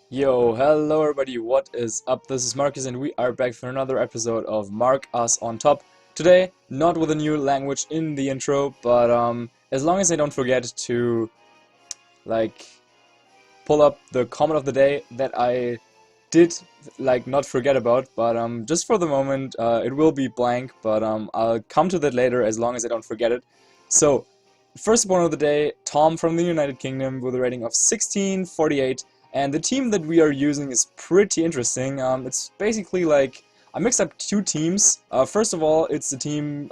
Yo, hello everybody, what is up? This is Marcus and we are back for another episode of Mark Us on Top. Today, not with a new language in the intro, but as long as I don't forget to, like, pull up the comment of the day that I did, not forget about, but just for the moment, it will be blank, but I'll come to that later as long as I don't forget it. So, first one of the day, Tom from the United Kingdom with a rating of 1648. And the team that we are using is pretty interesting. It's basically like I mixed up two teams. First of all, it's the team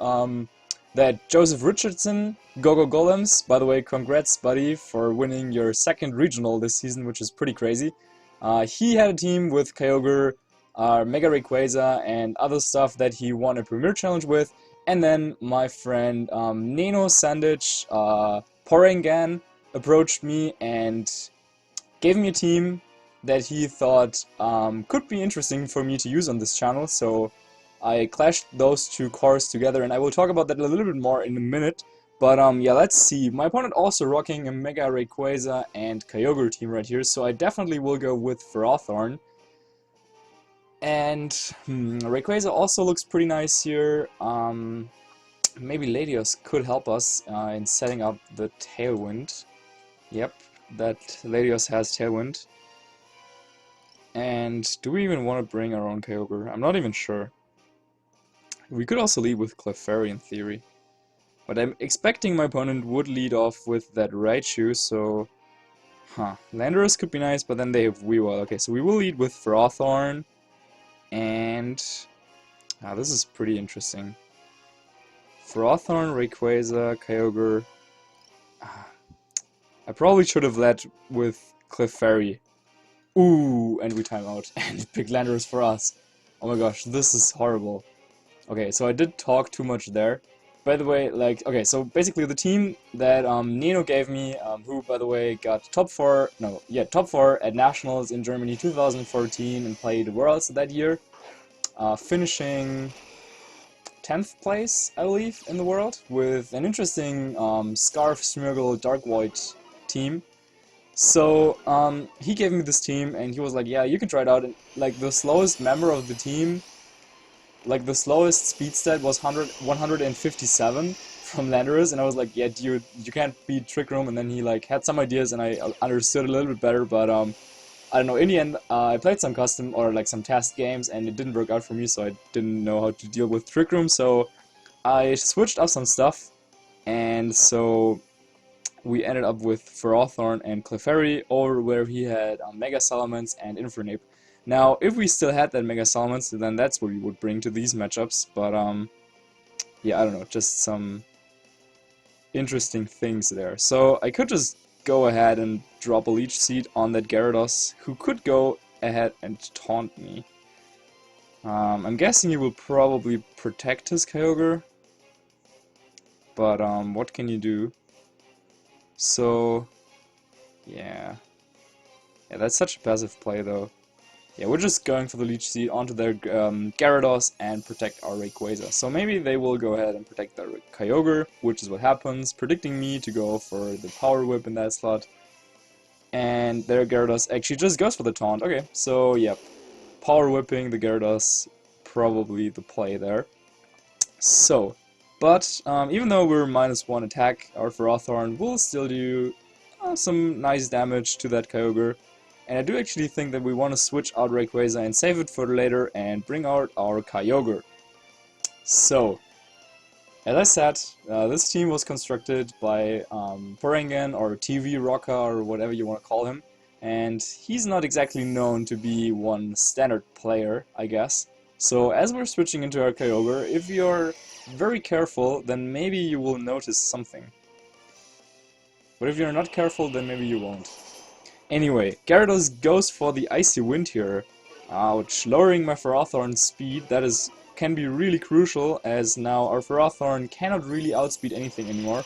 that Joseph Richardson, Gogo Golems. By the way, congrats, buddy, for winning your second regional this season, which is pretty crazy. He had a team with Kyogre, Mega Rayquaza, and other stuff that he won a Premier Challenge with. And then my friend Nano Sandich Porangan approached me and gave me a team that he thought could be interesting for me to use on this channel, so I clashed those two cores together, and I will talk about that a little bit more in a minute. But yeah, let's see. My opponent also rocking a Mega Rayquaza and Kyogre team right here, so I definitely will go with Ferrothorn. And Rayquaza also looks pretty nice here. Maybe Latios could help us in setting up the Tailwind. Yep, that Latios has Tailwind. And do we even want to bring our own Kyogre? I'm not even sure. We could also lead with Clefairy in theory. But I'm expecting my opponent would lead off with that Raichu, so... Landorus could be nice, but then they have Weavile. Okay, so we will lead with Ferrothorn. And... this is pretty interesting. Ferrothorn, Rayquaza, Kyogre... I probably should have led with Clefairy. Ooh, and we time out and pick Landorus for us. Oh my gosh, this is horrible. Okay, so I did talk too much there. By the way, okay, so basically the team that Nino gave me, who by the way got top 4 at Nationals in Germany 2014 and played Worlds that year, finishing 10th place, I believe, in the world, with an interesting Scarf, Smeargle, Dark Void team. So, he gave me this team, and he was like, yeah, you can try it out, and, like, the slowest member of the team, like, the slowest speed stat was 157 from Landorus, and I was like, yeah, dude, you can't beat Trick Room, and then he, like, had some ideas, and I understood a little bit better, but, I don't know, in the end, I played some custom, or, like, some test games, and it didn't work out for me, so I didn't know how to deal with Trick Room, so I switched up some stuff, and so... we ended up with Ferrothorn and Clefairy, or where he had Mega Salamence and Infernape. Now, if we still had that Mega Salamence, then that's what we would bring to these matchups, but yeah, I don't know, just some interesting things there. So I could just go ahead and drop a Leech Seed on that Gyarados, who could go ahead and taunt me. I'm guessing he will probably protect his Kyogre, but what can you do? So, yeah. Yeah, that's such a passive play, though. Yeah, we're just going for the Leech Seed onto their Gyarados and protect our Rayquaza. So maybe they will go ahead and protect their Kyogre, which is what happens, predicting me to go for the Power Whip in that slot. And their Gyarados actually just goes for the taunt. Okay, so yeah, Power Whipping the Gyarados, probably the play there. So... but even though we're -1 attack, our Ferrothorn will still do some nice damage to that Kyogre. And I do actually think that we want to switch out Rayquaza and save it for later and bring out our Kyogre. So, as I said, this team was constructed by Porangan or TV Rocker or whatever you want to call him. And he's not exactly known to be one standard player, I guess. So as we're switching into our Kyogre, if you're very careful, then maybe you will notice something. But if you're not careful, then maybe you won't. Anyway, Gyarados goes for the Icy Wind here. Ouch, lowering my Ferrothorn's speed, that can be really crucial, as now our Ferrothorn cannot really outspeed anything anymore.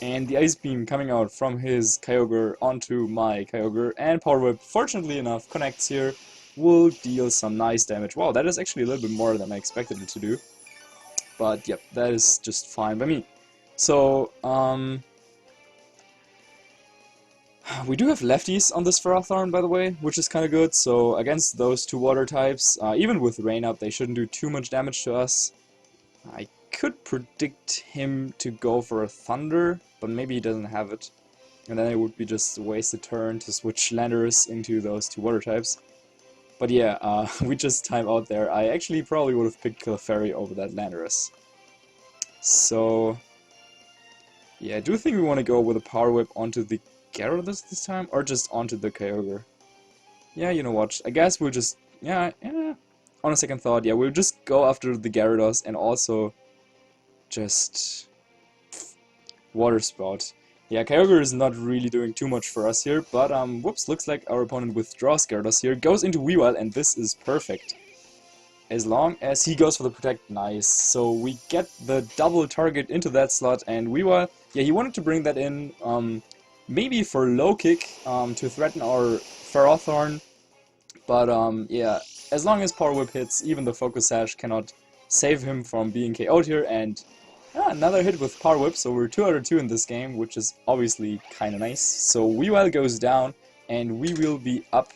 And the Ice Beam coming out from his Kyogre onto my Kyogre, and Power Whip, fortunately enough, connects here, will deal some nice damage. Wow, that is actually a little bit more than I expected it to do. But yep, that is just fine by me. So, We do have lefties on this Ferrothorn, by the way, which is kind of good. So against those two water types, even with rain up, they shouldn't do too much damage to us. I could predict him to go for a Thunder, but maybe he doesn't have it. And then it would be just a wasted turn to switch Landorus into those two water types. But yeah, we just time out there. I actually probably would have picked Clefairy over that Landorus. So yeah, I do think we want to go with a Power Whip onto the Gyarados this time, or just onto the Kyogre. Yeah, you know what, I guess we'll just, yeah, on a second thought, yeah, we'll just go after the Gyarados and also just Water Spout. Yeah, Kyogre is not really doing too much for us here, but whoops, looks like our opponent withdraws Gyarados here, goes into Weavile, and this is perfect. As long as he goes for the Protect, nice. So we get the double target into that slot, and Weavile, yeah, he wanted to bring that in, maybe for low kick, to threaten our Ferrothorn, but yeah, as long as Power Whip hits, even the Focus Sash cannot save him from being KO'd here, and another hit with Power Whip, so we're 2 out of 2 in this game, which is obviously kinda nice. So Weavile goes down, and we will be up.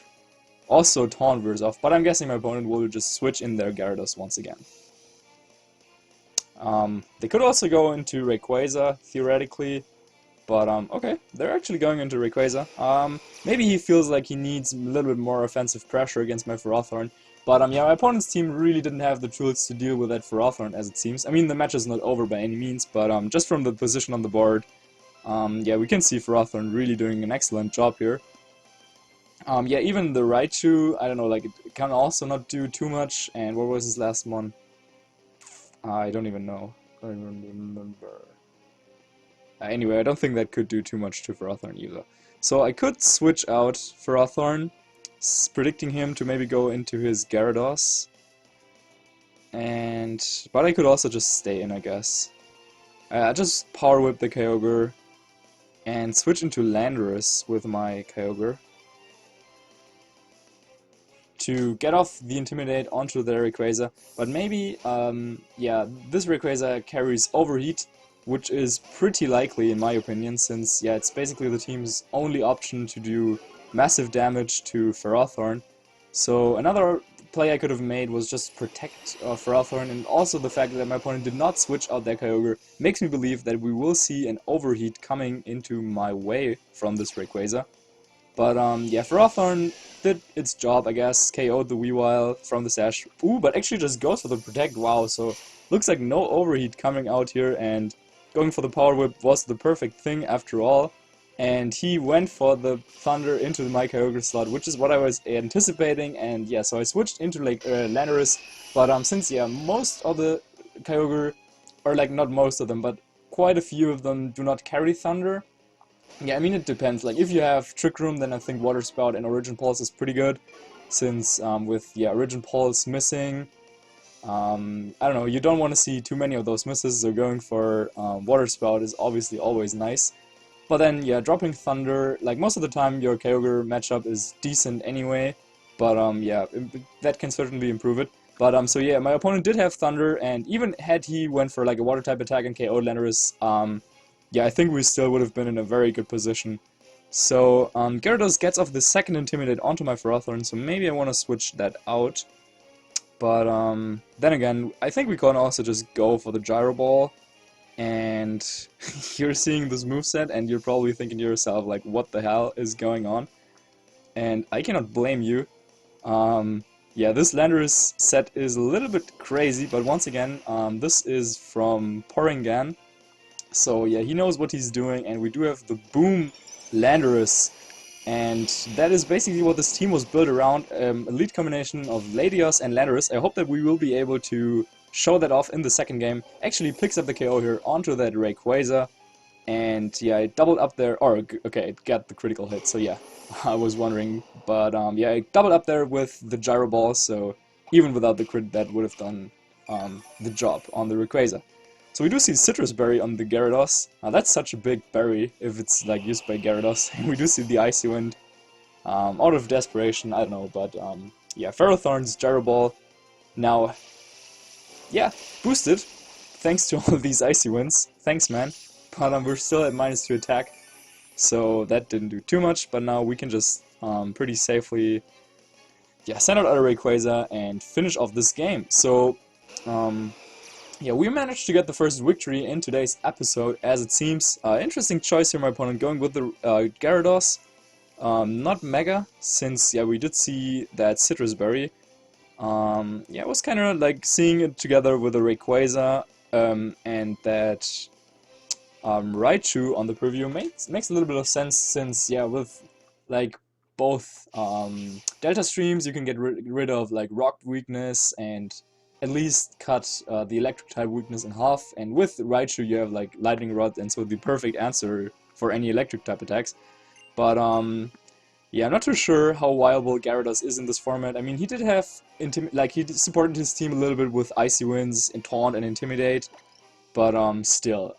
Also Taunt wears off, but I'm guessing my opponent will just switch in their Gyarados once again. They could also go into Rayquaza, theoretically, but okay, they're actually going into Rayquaza. Maybe he feels like he needs a little bit more offensive pressure against my Ferrothorn, but yeah, my opponent's team really didn't have the tools to deal with that Ferrothorn, as it seems. I mean, the match is not over by any means, but just from the position on the board, yeah, we can see Ferrothorn really doing an excellent job here. Yeah, even the Raichu, I don't know, like, it can also not do too much, and what was his last one? I don't even know. I don't even remember. Anyway, I don't think that could do too much to Ferrothorn either. So I could switch out Ferrothorn, predicting him to maybe go into his Gyarados. But I could also just stay in, I guess. I just Power Whip the Kyogre and switch into Landorus with my Kyogre to get off the Intimidate onto their Rayquaza, but maybe, yeah, this Rayquaza carries Overheat, which is pretty likely in my opinion, since, yeah, it's basically the team's only option to do massive damage to Ferrothorn. So another play I could have made was just protect Ferrothorn, and also the fact that my opponent did not switch out their Kyogre makes me believe that we will see an Overheat coming into my way from this Rayquaza. But yeah, Ferrothorn did its job, I guess, KO'd the Weavile from the Sash. Ooh, but actually just goes for the Protect, wow, so looks like no Overheat coming out here, and going for the Power Whip was the perfect thing after all. And he went for the Thunder into my Kyogre slot, which is what I was anticipating, and yeah, so I switched into like Landorus, but since, yeah, most of the Kyogre, or like not most of them, but quite a few of them do not carry Thunder. Yeah, I mean, it depends. Like, if you have Trick Room, then I think Water Spout and Origin Pulse is pretty good, since with, yeah, Origin Pulse missing, I don't know, you don't want to see too many of those misses, so going for Water Spout is obviously always nice. But then, yeah, dropping Thunder, like, most of the time your Kyogre matchup is decent anyway, but yeah, that can certainly improve it. But so yeah, my opponent did have Thunder, and even had he went for like a Water type attack and KO'd Landorus, yeah, I think we still would have been in a very good position. So, Gyarados gets off the second Intimidate onto my Ferrothorn, so maybe I want to switch that out. But, then again, I think we can also just go for the Gyro Ball. And you're seeing this moveset, and you're probably thinking to yourself, like, what the hell is going on? And I cannot blame you. Yeah, this Landorus set is a little bit crazy, but once again, this is from Porygon. So yeah, he knows what he's doing, and we do have the Boom Landorus, and that is basically what this team was built around, elite combination of Latios and Landorus. I hope that we will be able to show that off in the second game. Actually picks up the KO here onto that Rayquaza, and yeah, it doubled up there, or okay, it got the critical hit, so yeah, I was wondering, but yeah, it doubled up there with the Gyro Ball, so even without the crit that would have done the job on the Rayquaza. So we do see Citrus Berry on the Gyarados. That's such a big berry if it's like used by Gyarados. And we do see the Icy Wind. Out of desperation, I don't know, but yeah, Ferrothorn's Gyro Ball now, yeah, boosted. Thanks to all of these Icy Winds. Thanks, man. But we're still at -2 attack. so that didn't do too much, but now we can just pretty safely, yeah, send out our Rayquaza and finish off this game. So, yeah, we managed to get the first victory in today's episode, as it seems. Interesting choice here, my opponent, going with the Gyarados. Not Mega, since, yeah, we did see that Citrus Berry. Yeah, it was kind of like seeing it together with the Rayquaza and that Raichu on the preview makes a little bit of sense, since, yeah, with like both Delta Streams, you can get rid of like Rock weakness and at least cut the Electric type weakness in half, and with Raichu you have like Lightning Rod, and so the perfect answer for any Electric type attacks. But yeah, I'm not too sure how viable Gyarados is in this format. I mean, he did have he supported his team a little bit with Icy Winds and Taunt and Intimidate, but still,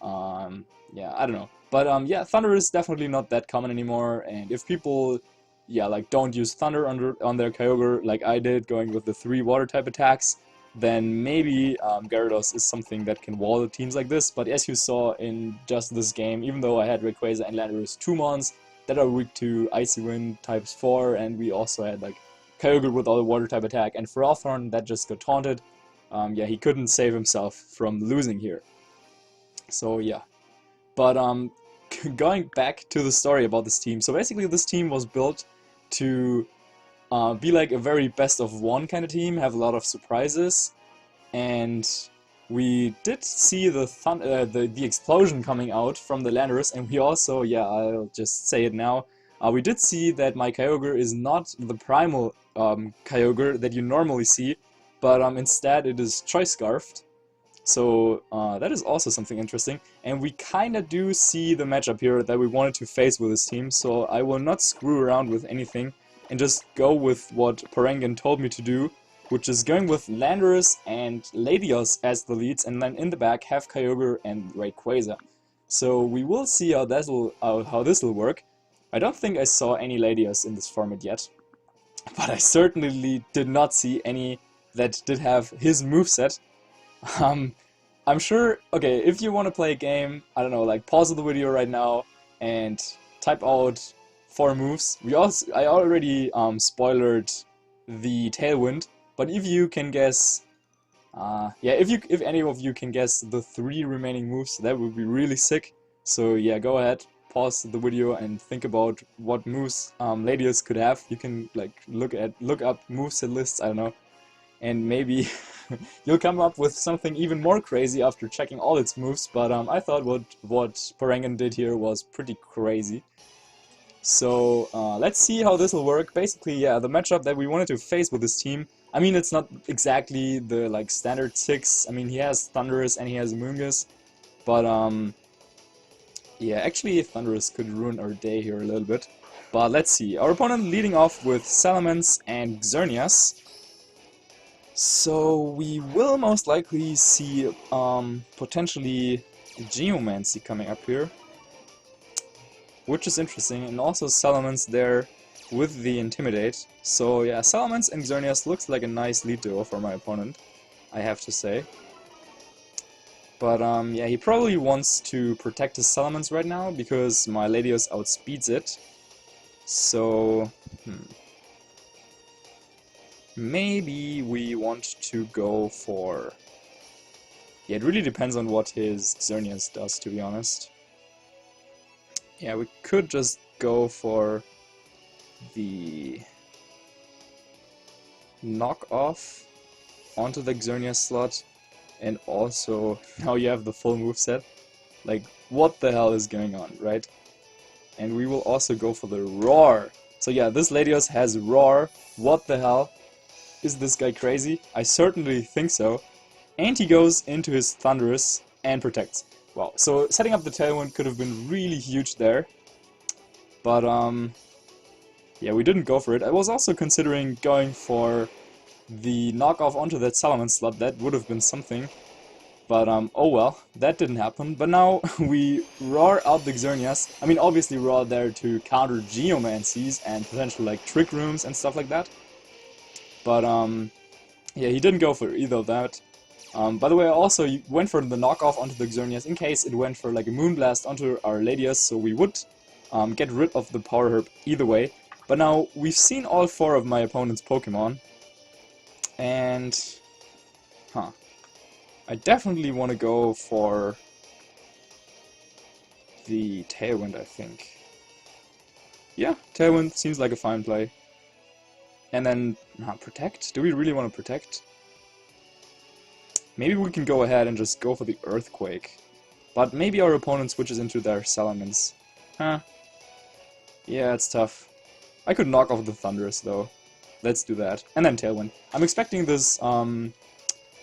yeah, I don't know. But yeah, Thunder is definitely not that common anymore, and if people, yeah, like don't use Thunder on their Kyogre like I did, going with the 3 water type attacks, then maybe Gyarados is something that can wall teams like this. But as you saw in just this game, even though I had Rayquaza and Landorus 2 mons that are weak to Icy Wind types 4, and we also had like Kyogre with all the water type attack, and Ferrothorn that just got taunted, yeah, he couldn't save himself from losing here. So yeah, but going back to the story about this team, so basically this team was built to be like a very best of one kind of team, have a lot of surprises, and we did see the explosion coming out from the Landorus, and we also, yeah, I'll just say it now, we did see that my Kyogre is not the primal Kyogre that you normally see, but instead it is Choice Scarfed. So that is also something interesting, and we kinda do see the matchup here that we wanted to face with this team, so I will not screw around with anything and just go with what Parangan told me to do, which is going with Landorus and Latios as the leads, and then in the back have Kyogre and Rayquaza. So we will see how this will work. I don't think I saw any Latios in this format yet, but I certainly did not see any that did have his moveset. I'm sure, okay, if you want to play a game, I don't know, like pause the video right now and type out 4 moves. I already spoilered the Tailwind, but if you can guess, yeah, if any of you can guess the 3 remaining moves, that would be really sick. So yeah, go ahead, pause the video and think about what moves Latios could have. You can like look up moveset lists, I don't know, and maybe you'll come up with something even more crazy after checking all its moves. But I thought what Parangan did here was pretty crazy. So let's see how this will work. Basically, yeah, the matchup that we wanted to face with this team, I mean, it's not exactly the like standard 6. I mean, he has Thundurus and he has Mungus, but yeah, actually Thundurus could ruin our day here a little bit. But let's see. Our opponent leading off with Salamence and Xerneas. So we will most likely see potentially Geomancy coming up here, which is interesting, and also Salamence there with the Intimidate. So yeah, Salamence and Xerneas looks like a nice lead duo for my opponent, I have to say. But yeah, he probably wants to protect his Salamence right now because my Latios outspeeds it. So maybe we want to go for... Yeah, it really depends on what his Xerneas does, to be honest. Yeah, we could just go for the knock-off onto the Xerneas slot, and also now you have the full moveset. Like, what the hell is going on, right? And we will also go for the Roar. So yeah, this Latios has Roar. What the hell? Is this guy crazy? I certainly think so. And he goes into his Thundurus and protects. Wow, so setting up the Tailwind could have been really huge there. But yeah, we didn't go for it. I was also considering going for the knockoff onto that Salamence slot. That would have been something. But oh well, that didn't happen. But now we Roar out the Xerneas. I mean, obviously Roar there to counter Geomancies and potential like Trick Rooms and stuff like that. But yeah, he didn't go for either of that. By the way, I also went for the knockoff onto the Xerneas in case it went for like a Moonblast onto our Latios, so we would get rid of the Power Herb either way. But now, we've seen all 4 of my opponent's Pokemon, and... I definitely want to go for the Tailwind, I think. Yeah, Tailwind seems like a fine play. And then, Protect? Do we really want to Protect? Maybe we can go ahead and just go for the Earthquake. But maybe our opponent switches into their Salamence. Huh. Yeah, it's tough. I could knock off the Thunderous, though. Let's do that. And then Tailwind. I'm expecting this,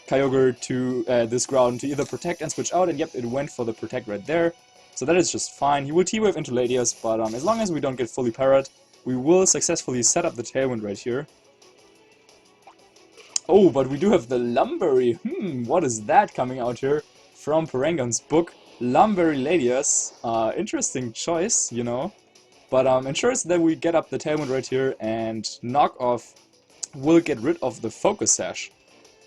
Kyogre to, this Groudon to either Protect and switch out, and yep, it went for the Protect right there. So that is just fine. He will T-Wave into Latias, but as long as we don't get fully parried, we will successfully set up the Tailwind right here. Oh, but we do have the Lumberry. What is that coming out here from Parangon's book? Lumberry Latias. Interesting choice, you know. But ensures that we get up the Tailwind right here, and knock off will get rid of the Focus Sash.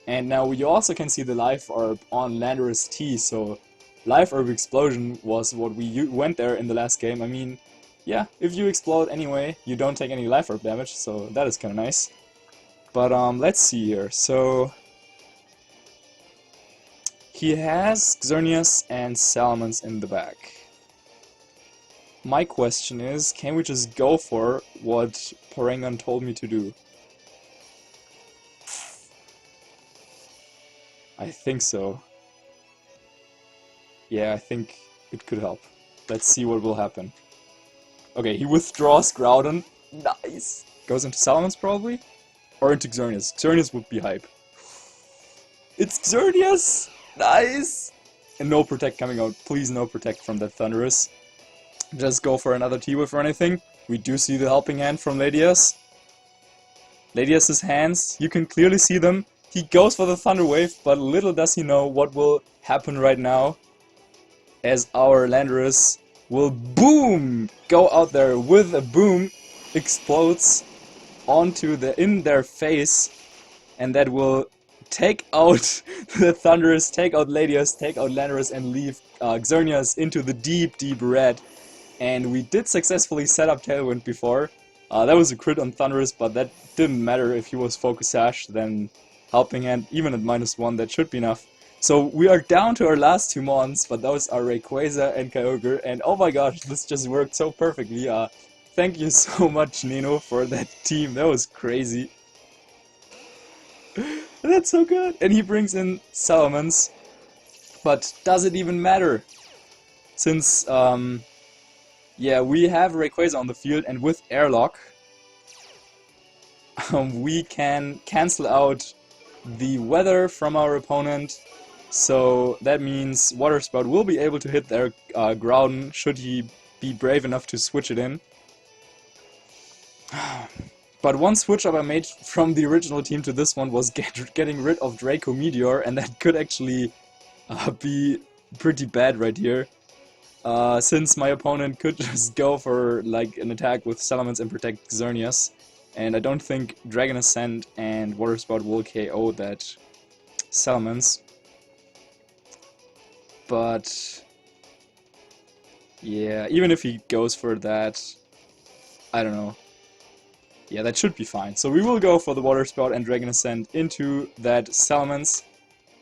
And now you also can see the Life Orb on Landorus T, so Life Orb Explosion was what we went there in the last game. I mean, yeah, if you explode anyway, you don't take any Life Orb damage, so that is kinda nice. But let's see here, so... he has Xerneas and Salamence in the back. My question is, can we just go for what Parangon told me to do? I think so. Yeah, I think it could help. Let's see what will happen. Okay, he withdraws Groudon. Nice! Goes into Salamence probably? Or into Xerneas. Xerneas would be hype. It's Xerneas! Nice! And no Protect coming out. Please no Protect from that Thunderous. Just go for another T-Wave or anything. We do see the helping hand from Latias. Latias' hands, you can clearly see them. He goes for the Thunder Wave, but little does he know what will happen right now. As our Landorus will boom! Go out there with a boom, explodes onto in their face, and that will take out the Thunderous, take out Latias, take out Landorus, and leave Xerneas into the deep, deep red. And we did successfully set up Tailwind before. That was a crit on Thunderous, but that didn't matter. If he was Focus Sash, then helping hand, even at -1, that should be enough. So we are down to our last 2 mons, but those are Rayquaza and Kyogre, and oh my gosh, this just worked so perfectly. Thank you so much, Nino, for that team. That was crazy. That's so good. And he brings in Salamence. But does it even matter? Since, yeah, we have Rayquaza on the field, and with Airlock, we can cancel out the weather from our opponent. So that means Water Spout will be able to hit their Groudon, should he be brave enough to switch it in. But one switch up I made from the original team to this one was getting rid of Draco Meteor, and that could actually be pretty bad right here. Since my opponent could just go for like an attack with Salamence and protect Xerneas. And I don't think Dragon Ascent and Water Spout will KO that Salamence. But yeah, even if he goes for that, I don't know. Yeah, that should be fine. So we will go for the Water Spout and Dragon Ascent into that Salamence.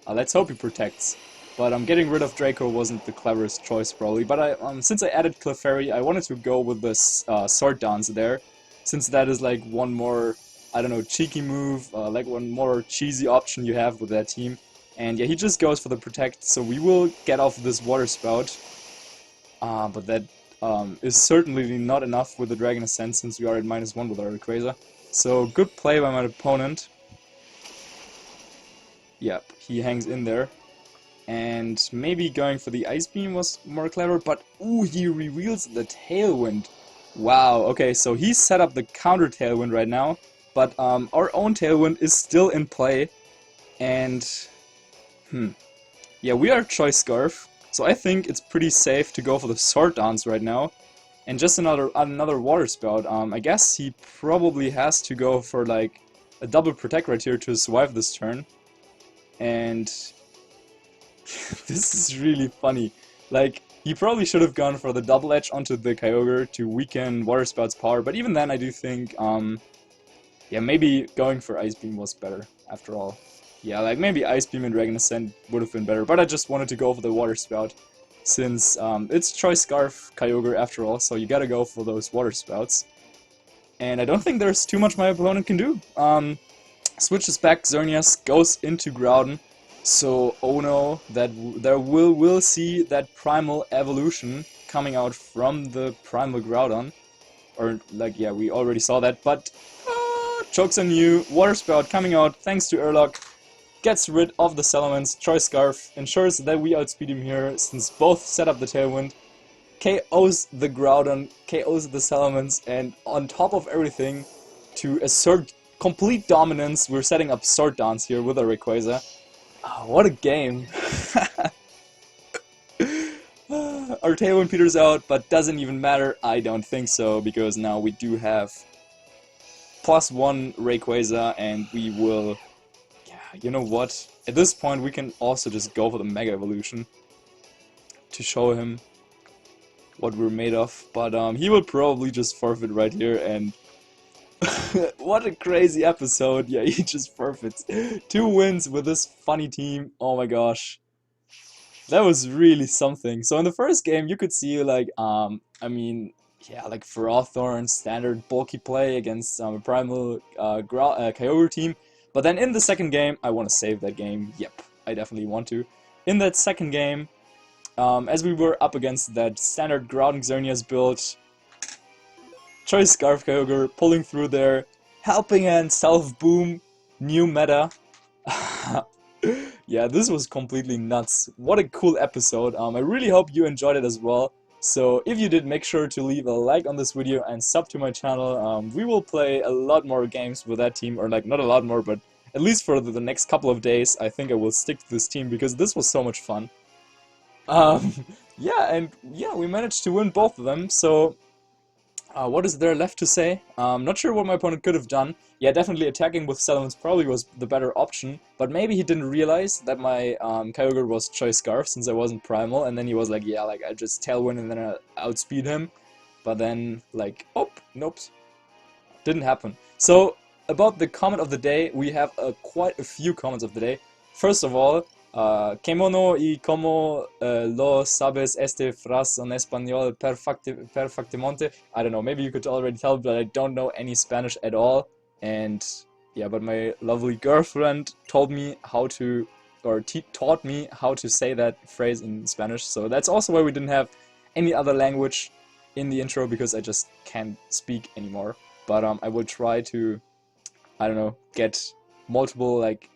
Let's hope he protects. But getting rid of Draco wasn't the cleverest choice probably. But since I added Clefairy, I wanted to go with this Sword Dance there. Since that is like one more, I don't know, cheeky move, like one more cheesy option you have with that team. And yeah, he just goes for the Protect, so we will get off this Water Spout. But that is certainly not enough with the Dragon Ascent, since we are at -1 with our Rayquaza. So good play by my opponent. Yep, he hangs in there. And maybe going for the Ice Beam was more clever, but ooh, he reveals the Tailwind. Wow, okay, so he set up the counter Tailwind right now, but our own Tailwind is still in play, and yeah, we are Choice Scarf, so I think it's pretty safe to go for the Sword Dance right now, and just another Water Spout. I guess he probably has to go for like a double Protect right here to survive this turn, and this is really funny. Like, He probably should have gone for the double edge onto the Kyogre to weaken Water Spout's power, but even then I do think, yeah, maybe going for Ice Beam was better, after all. Yeah, like maybe Ice Beam and Dragon Ascent would have been better, but I just wanted to go for the Water Spout, since it's Choice Scarf Kyogre after all, so you gotta go for those Water Spouts. And I don't think there's too much my opponent can do. Switches back, Xerneas goes into Groudon, so oh no, that we'll see that Primal Evolution coming out from the Primal Groudon. Or, like, yeah, we already saw that, but chokes on you, Water Spout coming out thanks to Urlock, gets rid of the Salamence, Choice Scarf, ensures that we outspeed him here since both set up the Tailwind, KOs the Groudon, KOs the Salamence, and on top of everything, to assert complete dominance, we're setting up Sword Dance here with a Rayquaza. Oh, what a game! Our Tailwind peters out, but doesn't even matter, I don't think so, because now we do have +1 Rayquaza, and we will... Yeah, you know what? At this point we can also just go for the Mega Evolution to show him what we're made of, but he will probably just forfeit right here, and what a crazy episode. Yeah, he just forfeits 2 wins with this funny team. Oh my gosh, that was really something. So in the first game you could see, like, I mean, yeah, like Ferrothorn, standard bulky play against a Primal Kyogre team, but then in the second game, I want to save that game. Yep, I definitely want to. In that second game, as we were up against that standard Groudon Xerneas build, Choice Scarf Kyogre pulling through there, Helping Hand, Self Boom, new meta. Yeah, this was completely nuts. What a cool episode. I really hope you enjoyed it as well. So if you did, make sure to leave a like on this video and sub to my channel. We will play a lot more games with that team, or like not a lot more, but at least for the next couple of days, I think I will stick to this team because this was so much fun. Yeah, and yeah, we managed to win both of them, so what is there left to say? Not sure what my opponent could have done. Yeah, definitely attacking with Salamence probably was the better option, but maybe he didn't realize that my Kyogre was Choice Scarf since I wasn't Primal, and then he was like, yeah, like I just Tailwind and then I outspeed him, but then, like, oh, nope, didn't happen. So, about the comment of the day, we have quite a few comments of the day. First of all, Kemono y como lo sabes este frase en español perfectamente. I don't know, maybe you could already tell, but I don't know any Spanish at all. And yeah, but my lovely girlfriend told me how to, or taught me how to say that phrase in Spanish. So that's also why we didn't have any other language in the intro, because I just can't speak anymore. But I will try to, I don't know, get multiple like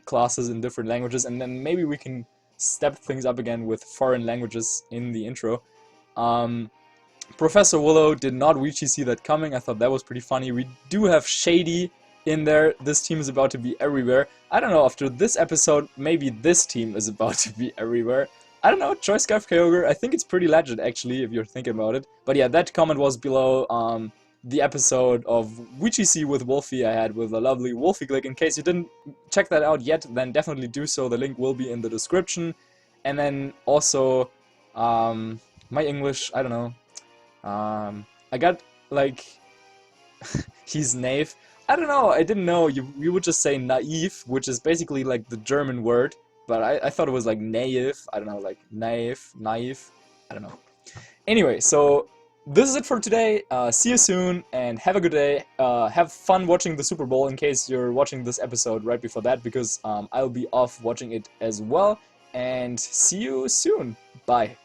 classes in different languages, and then maybe we can step things up again with foreign languages in the intro. Professor Willow did not VGC see that coming. I thought that was pretty funny. We do have Shady in there. This team is about to be everywhere. I don't know, after this episode, maybe this team is about to be everywhere. I don't know, Choice Scarf Kyogre, I think it's pretty legit actually, if you're thinking about it. But yeah, that comment was below the episode of VGC with Wolfie I had with a lovely Wolfie Glick. In case you didn't check that out yet, then definitely do so. The link will be in the description. And then also, my English, I don't know. I got, like, he's naive. I don't know, I didn't know. You would just say naive, which is basically like the German word. But I thought it was like naive. I don't know, like naive. I don't know. Anyway, so this is it for today. See you soon and have a good day. Have fun watching the Super Bowl in case you're watching this episode right before that, because I'll be off watching it as well. And see you soon. Bye.